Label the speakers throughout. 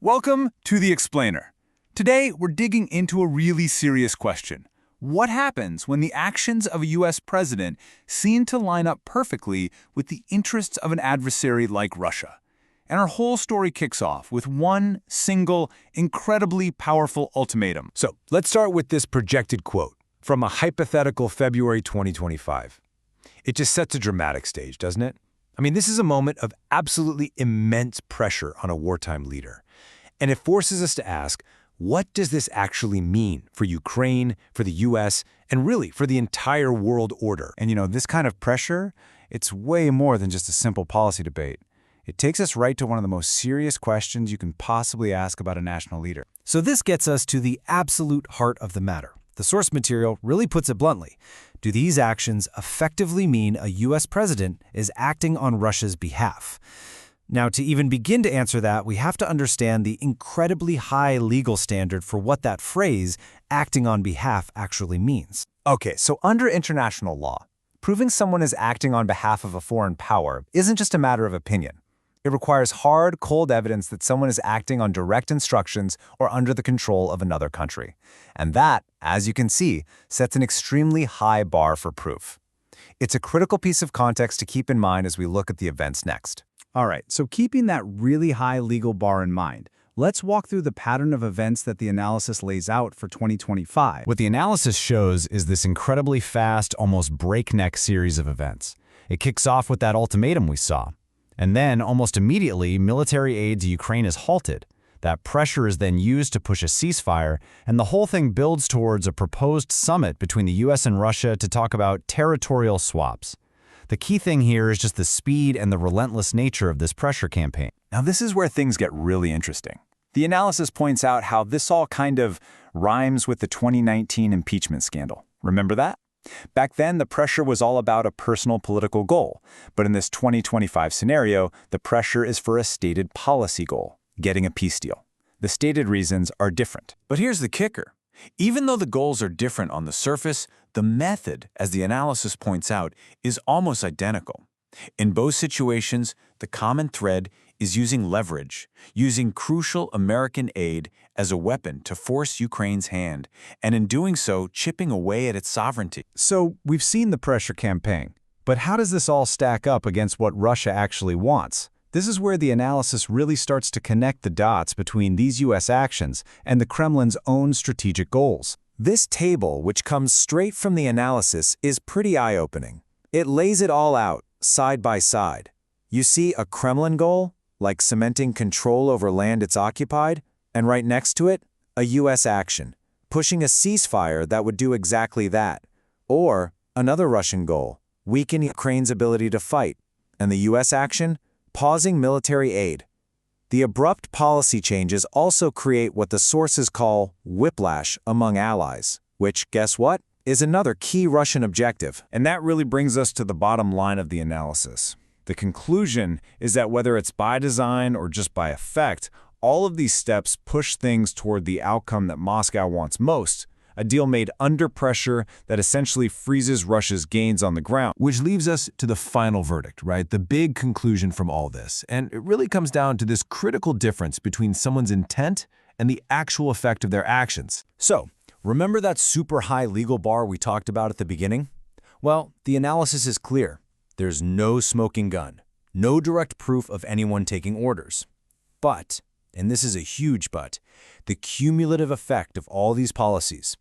Speaker 1: Welcome to The Explainer. Today, we're digging into a really serious question. What happens when the actions of a U.S. president seem to line up perfectly with the interests of an adversary like Russia? And our whole story kicks off with one single, incredibly powerful ultimatum.
Speaker 2: So let's start with this projected quote from a hypothetical February 2025. It just sets a dramatic stage, doesn't it? I mean, this is a moment of absolutely immense pressure on a wartime leader. And it forces us to ask, what does this actually mean for Ukraine, for the U.S., and really for the entire world order?
Speaker 1: And this kind of pressure, it's way more than just a simple policy debate. It takes us right to one of the most serious questions you can possibly ask about a national leader.
Speaker 2: So this gets us to the absolute heart of the matter. The source material really puts it bluntly. Do these actions effectively mean a U.S. president is acting on Russia's behalf? Now, to even begin to answer that, we have to understand the incredibly high legal standard for what that phrase, acting on behalf, actually means.
Speaker 1: Okay, so under international law, proving someone is acting on behalf of a foreign power isn't just a matter of opinion. It requires hard, cold evidence that someone is acting on direct instructions or under the control of another country. And that, as you can see, sets an extremely high bar for proof. It's a critical piece of context to keep in mind as we look at the events next.
Speaker 3: All right, so keeping that really high legal bar in mind, let's walk through the pattern of events that the analysis lays out for 2025.
Speaker 4: What the analysis shows is this incredibly fast, almost breakneck series of events. It kicks off with that ultimatum we saw. And then, almost immediately, military aid to Ukraine is halted. That pressure is then used to push a ceasefire, and the whole thing builds towards a proposed summit between the U.S. and Russia to talk about territorial swaps. The key thing here is just the speed and the relentless nature of this pressure campaign.
Speaker 1: Now, this is where things get really interesting. The analysis points out how this all kind of rhymes with the 2019 impeachment scandal. Remember that? Back then, the pressure was all about a personal political goal. But in this 2025 scenario, the pressure is for a stated policy goal, getting a peace deal. The stated reasons are different.
Speaker 5: But here's the kicker. Even though the goals are different on the surface, the method, as the analysis points out, is almost identical. In both situations, the common thread is using leverage, using crucial American aid as a weapon to force Ukraine's hand, and in doing so, chipping away at its sovereignty.
Speaker 3: So we've seen the pressure campaign, but how does this all stack up against what Russia actually wants? This is where the analysis really starts to connect the dots between these U.S. actions and the Kremlin's own strategic goals.
Speaker 2: This table, which comes straight from the analysis, is pretty eye-opening. It lays it all out, side by side. You see a Kremlin goal, like cementing control over land it's occupied, and right next to it, a U.S. action, pushing a ceasefire that would do exactly that. Or another Russian goal, weaken Ukraine's ability to fight, and the U.S. action, pausing military aid. The abrupt policy changes also create what the sources call whiplash among allies, which, guess what, is another key Russian objective.
Speaker 1: And that really brings us to the bottom line of the analysis. The conclusion is that whether it's by design or just by effect, all of these steps push things toward the outcome that Moscow wants most, a deal made under pressure that essentially freezes Russia's gains on the ground.
Speaker 4: Which leaves us to the final verdict, right? The big conclusion from all this. And it really comes down to this critical difference between someone's intent and the actual effect of their actions.
Speaker 2: So, remember that super high legal bar we talked about at the beginning? Well, the analysis is clear. There's no smoking gun, no direct proof of anyone taking orders. But, and this is a huge but, the cumulative effect of all these policies,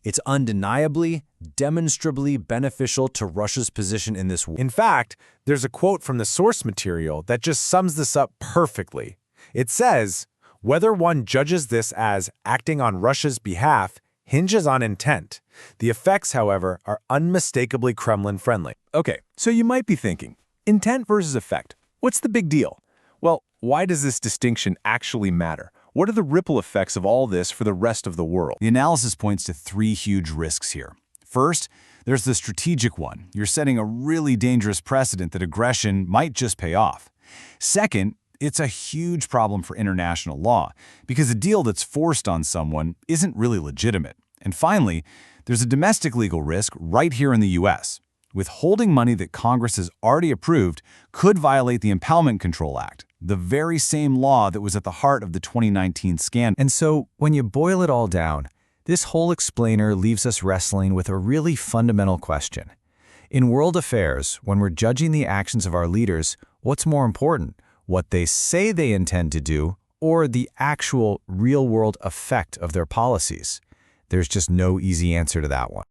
Speaker 2: it's undeniably, demonstrably beneficial to Russia's position in this war.
Speaker 6: In fact, there's a quote from the source material that just sums this up perfectly. It says, "Whether one judges this as acting on Russia's behalf hinges on intent. The effects, however, are unmistakably Kremlin-friendly."
Speaker 1: Okay, so you might be thinking, intent versus effect. What's the big deal? Well, why does this distinction actually matter? What are the ripple effects of all this for the rest of the world?
Speaker 4: The analysis points to three huge risks here. First, there's the strategic one. You're setting a really dangerous precedent that aggression might just pay off. Second, it's a huge problem for international law, because a deal that's forced on someone isn't really legitimate. And finally, there's a domestic legal risk right here in the U.S. Withholding money that Congress has already approved could violate the Impoundment Control Act,
Speaker 3: the very same law that was at the heart of the 2019 scandal.
Speaker 2: And so, when you boil it all down, this whole explainer leaves us wrestling with a really fundamental question. In world affairs, when we're judging the actions of our leaders, what's more important, what they say they intend to do, or the actual real-world effect of their policies? There's just no easy answer to that one.